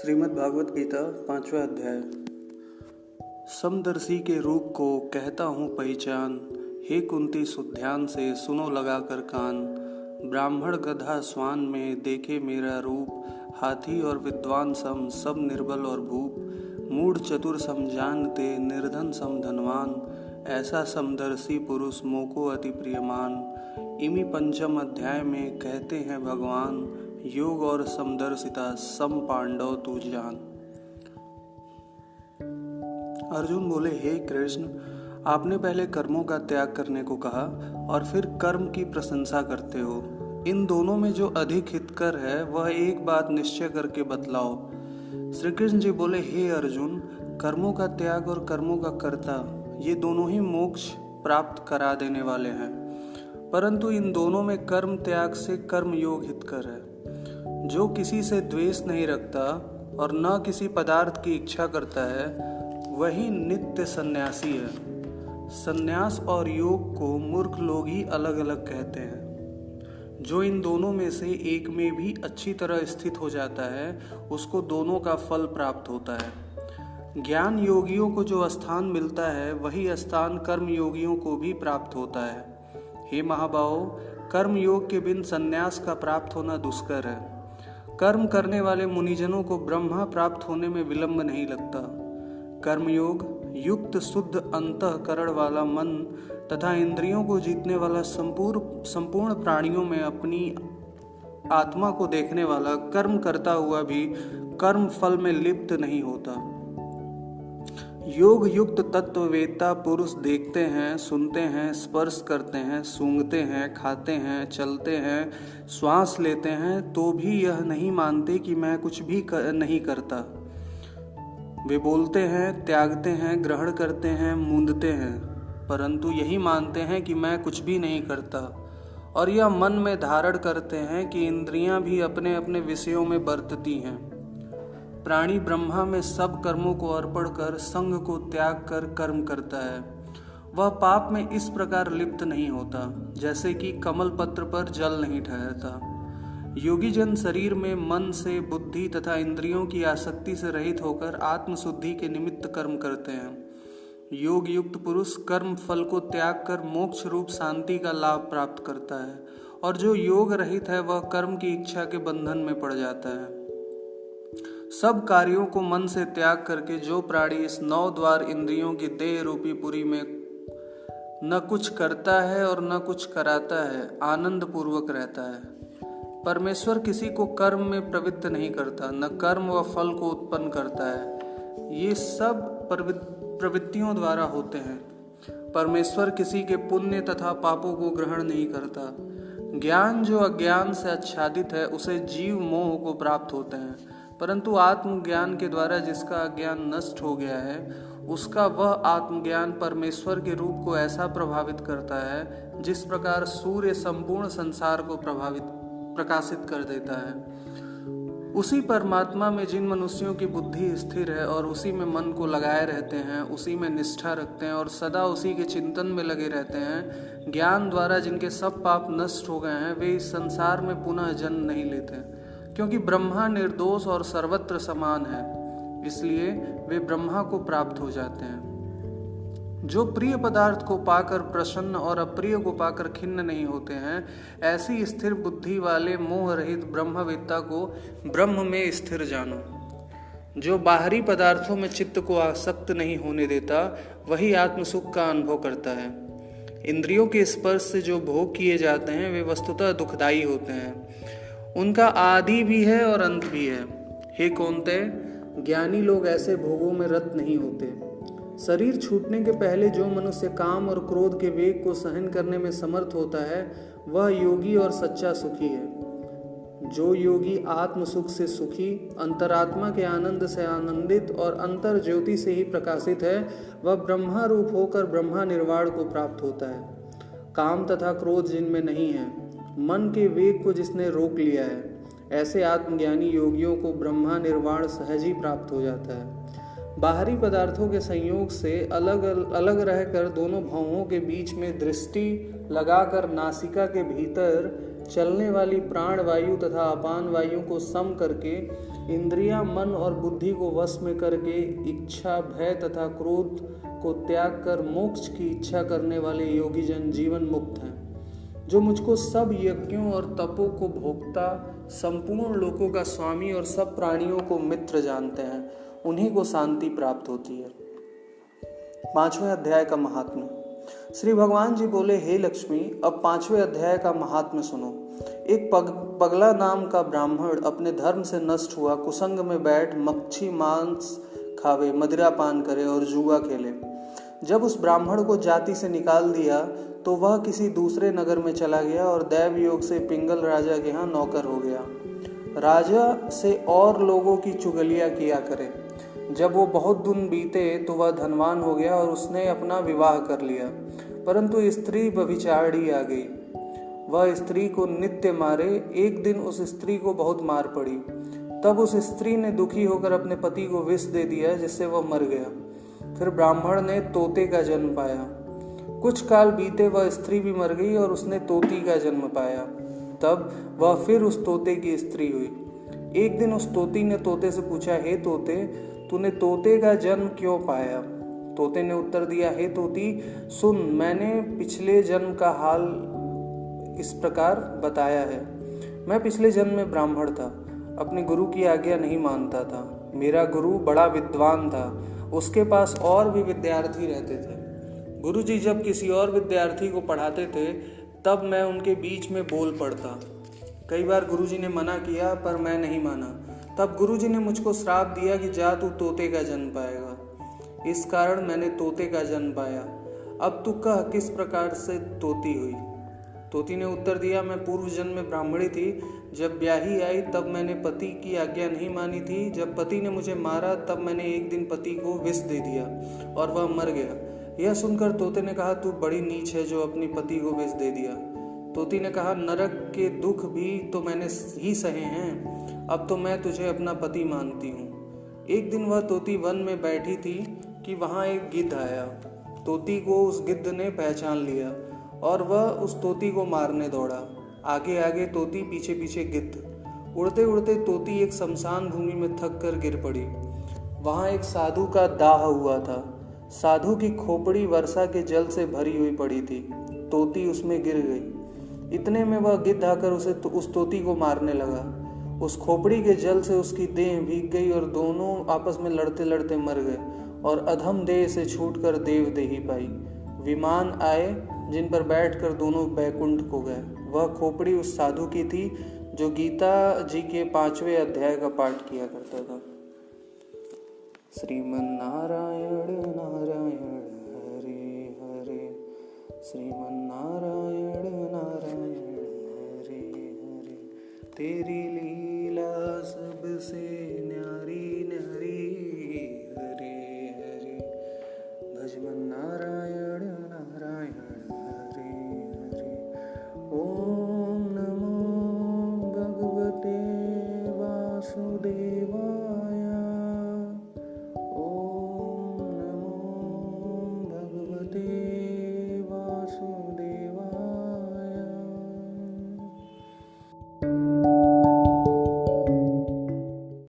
श्रीमद् भागवत गीता 5वां अध्याय। समदर्शी के रूप को कहता हूँ पहचान, हे कुंती सुध्यान से सुनो लगा कर कान। ब्राह्मण गधा स्वान में देखे मेरा रूप, हाथी और विद्वान सम सब निर्बल और भूप। मूढ़ चतुर सम जानते निर्धन सम धनवान, ऐसा समदर्शी पुरुष मोको अति प्रियमान। इमी पंचम अध्याय में कहते हैं भगवान, योग और समदर्शिता सम पांडव तू जान। अर्जुन बोले, हे कृष्ण, आपने पहले कर्मों का त्याग करने को कहा और फिर कर्म की प्रशंसा करते हो। इन दोनों में जो अधिक हितकर है वह एक बात निश्चय करके बतलाओ। श्री कृष्ण जी बोले, हे अर्जुन, कर्मों का त्याग और कर्मों का कर्ता ये दोनों ही मोक्ष प्राप्त करा देने वाले हैं, परंतु इन दोनों में कर्म त्याग से कर्म योग हितकर है। जो किसी से द्वेष नहीं रखता और न किसी पदार्थ की इच्छा करता है वही नित्य सन्यासी है। सन्यास और योग को मूर्ख लोग ही अलग अलग कहते हैं। जो इन दोनों में से एक में भी अच्छी तरह स्थित हो जाता है उसको दोनों का फल प्राप्त होता है। ज्ञान योगियों को जो स्थान मिलता है वही स्थान कर्म योगियों को भी प्राप्त होता है। हे महाबाहो, कर्म योग के बिन सन्यास का प्राप्त होना दुष्कर है। कर्म करने वाले मुनिजनों को ब्रह्मा प्राप्त होने में विलंब नहीं लगता। कर्मयोग युक्त शुद्ध अंतःकरण वाला मन तथा इंद्रियों को जीतने वाला संपूर्ण प्राणियों में अपनी आत्मा को देखने वाला कर्म करता हुआ भी कर्म फल में लिप्त नहीं होता। योग युक्त तत्ववेत्ता पुरुष देखते हैं, सुनते हैं, स्पर्श करते हैं, सूंघते हैं, खाते हैं, चलते हैं, श्वास लेते हैं, तो भी यह नहीं मानते कि मैं कुछ भी नहीं करता। वे बोलते हैं, त्यागते हैं, ग्रहण करते हैं, मूंदते हैं, परंतु यही मानते हैं कि मैं कुछ भी नहीं करता। और यह मन में धारण करते हैं कि इंद्रियां भी अपने अपने विषयों में बरतती हैं। प्राणी ब्रह्मा में सब कर्मों को अर्पण कर संग को त्याग कर कर्म करता है। वह पाप में इस प्रकार लिप्त नहीं होता जैसे कि कमल पत्र पर जल नहीं ठहरता। योगी जन शरीर में मन से बुद्धि तथा इंद्रियों की आसक्ति से रहित होकर आत्मशुद्धि के निमित्त कर्म करते हैं। योग युक्त पुरुष कर्म फल को त्याग कर मोक्ष रूप शांति का लाभ प्राप्त करता है, और जो योग रहित है वह कर्म की इच्छा के बंधन में पड़ जाता है। सब कार्यों को मन से त्याग करके जो प्राणी इस 9 द्वार इंद्रियों की देह रूपी पुरी में न कुछ करता है और न कुछ कराता है, आनंद पूर्वक रहता है। परमेश्वर किसी को कर्म में प्रवृत्त नहीं करता, न कर्म व फल को उत्पन्न करता है। ये सब प्रवृत्तियों द्वारा होते हैं। परमेश्वर किसी के पुण्य तथा पापों को ग्रहण नहीं करता। ज्ञान जो अज्ञान से आच्छादित है उसे जीव मोह को प्राप्त होते हैं, परंतु आत्मज्ञान के द्वारा जिसका अज्ञान नष्ट हो गया है उसका वह आत्मज्ञान परमेश्वर के रूप को ऐसा प्रभावित करता है जिस प्रकार सूर्य संपूर्ण संसार को प्रकाशित कर देता है। उसी परमात्मा में जिन मनुष्यों की बुद्धि स्थिर है और उसी में मन को लगाए रहते हैं, उसी में निष्ठा रखते हैं और सदा उसी के चिंतन में लगे रहते हैं, ज्ञान द्वारा जिनके सब पाप नष्ट हो गए हैं, वे इस संसार में पुनः जन्म नहीं लेते, क्योंकि ब्रह्मा निर्दोष और सर्वत्र समान है, इसलिए वे ब्रह्मा को प्राप्त हो जाते हैं। जो प्रिय पदार्थ को पाकर प्रसन्न और अप्रिय को पाकर खिन्न नहीं होते हैं, ऐसी स्थिर बुद्धि वाले मोह रहित ब्रह्मवेत्ता को ब्रह्म में स्थिर जानो। जो बाहरी पदार्थों में चित्त को आसक्त नहीं होने देता वही आत्मसुख का अनुभव करता है। इंद्रियों के स्पर्श से जो भोग किए जाते हैं वे वस्तुतः दुखदायी होते हैं। उनका आदि भी है और अंत भी है। हे कौन्तेय, ज्ञानी लोग ऐसे भोगों में रत नहीं होते। शरीर छूटने के पहले जो मनुष्य काम और क्रोध के वेग को सहन करने में समर्थ होता है वह योगी और सच्चा सुखी है। जो योगी आत्म सुख से सुखी, अंतरात्मा के आनंद से आनंदित और अंतर ज्योति से ही प्रकाशित है, वह ब्रह्मा रूप होकर ब्रह्मा निर्वाण को प्राप्त होता है। काम तथा क्रोध जिनमें नहीं है, मन के वेग को जिसने रोक लिया है, ऐसे आत्मज्ञानी योगियों को ब्रह्मा निर्वाण सहज ही प्राप्त हो जाता है। बाहरी पदार्थों के संयोग से अलग अलग रहकर दोनों भवों के बीच में दृष्टि लगाकर नासिका के भीतर चलने वाली प्राण वायु तथा अपान वायु को सम करके, इंद्रियां, मन और बुद्धि को वश में करके, इच्छा, भय तथा क्रोध को त्याग कर मोक्ष की इच्छा करने वाले योगी जन जीवन मुक्त हैं। जो मुझको सब यज्ञों और तपों को भोक्ता, संपूर्ण लोकों का स्वामी और सब प्राणियों को मित्र जानते हैं, उन्हीं को शांति प्राप्त होती है। 5वें अध्याय का महात्म्य। श्री भगवान जी बोले, हे लक्ष्मी, अब 5वें अध्याय का महात्म्य सुनो। एक पगला नाम का ब्राह्मण अपने धर्म से नष्ट हुआ कुसंग में बैठ मच्छी मांस खावे, मदिरा पान करे और जुआ खेले। जब उस ब्राह्मण को जाति से निकाल दिया तो वह किसी दूसरे नगर में चला गया और दैव योग से पिंगल राजा के यहाँ नौकर हो गया। राजा से और लोगों की चुगलियाँ किया करे। जब वो बहुत दिन बीते तो वह धनवान हो गया और उसने अपना विवाह कर लिया, परंतु स्त्री व्यभिचारिणी आ गई। वह स्त्री को नित्य मारे। एक दिन उस स्त्री को बहुत मार पड़ी। तब उस स्त्री ने दुखी होकर अपने पति को विष दे दिया, जिससे वह मर गया। फिर ब्राह्मण ने तोते का जन्म पाया। कुछ काल बीते वह स्त्री भी मर गई और उसने तोती का जन्म पाया। तब वह फिर उस तोते की स्त्री हुई। एक दिन उस तोती ने तोते से पूछा, हे तोते, तूने तोते का जन्म क्यों पाया? तोते ने उत्तर दिया, हे तोती, सुन, मैंने पिछले जन्म का हाल इस प्रकार बताया है। मैं पिछले जन्म में ब्राह्मण था, अपने गुरु की आज्ञा नहीं मानता था। मेरा गुरु बड़ा विद्वान था, उसके पास और भी विद्यार्थी रहते थे। गुरुजी जब किसी और विद्यार्थी को पढ़ाते थे तब मैं उनके बीच में बोल पड़ता। कई बार गुरुजी ने मना किया पर मैं नहीं माना। तब गुरुजी ने मुझको श्राप दिया कि जा, तू तोते का जन्म पाएगा। इस कारण मैंने तोते का जन्म पाया। अब तू कह, किस प्रकार से तोती हुई? तोती ने उत्तर दिया, मैं पूर्व जन्म में ब्राह्मणी थी। जब ब्याही आई तब मैंने पति की आज्ञा नहीं मानी थी। जब पति ने मुझे मारा तब मैंने एक दिन पति को विष दे दिया और वह मर गया। यह सुनकर तोते ने कहा, तू बड़ी नीच है जो अपनी पति को विष दे दिया। तोती ने कहा, नरक के दुख भी तो मैंने ही सहे हैं, अब तो मैं तुझे अपना पति मानती हूँ। एक दिन वह तोती वन में बैठी थी कि वहाँ एक गिद्ध आया। तोती को उस गिद्ध ने पहचान लिया और वह उस तोती को मारने दौड़ा। आगे आगे तोती, पीछे पीछे गिद्ध। उड़ते उड़ते तोती एक शमशान भूमि में थक कर गिर पड़ी। वहाँ एक साधु का दाह हुआ था। साधु की खोपड़ी वर्षा के जल से भरी हुई पड़ी थी। तोती उसमें गिर गई। इतने में वह गिद्ध आकर उस तोती को मारने लगा। उस खोपड़ी के जल से उसकी देह भीग गई और दोनों आपस में लड़ते लड़ते मर गए और अधम देह से छूटकर देव देही पाई। विमान आए जिन पर बैठकर दोनों बैकुंठ को गए। वह खोपड़ी उस साधु की थी जो गीता जी के 5वें अध्याय का पाठ किया करता था। श्रीमन्नारायण नारायण हरे हरे, श्रीमन्नारायण नारायण हरे हरे। तेरी लीला सबसे न्यारी न्यारी, हरे हरे। भज मन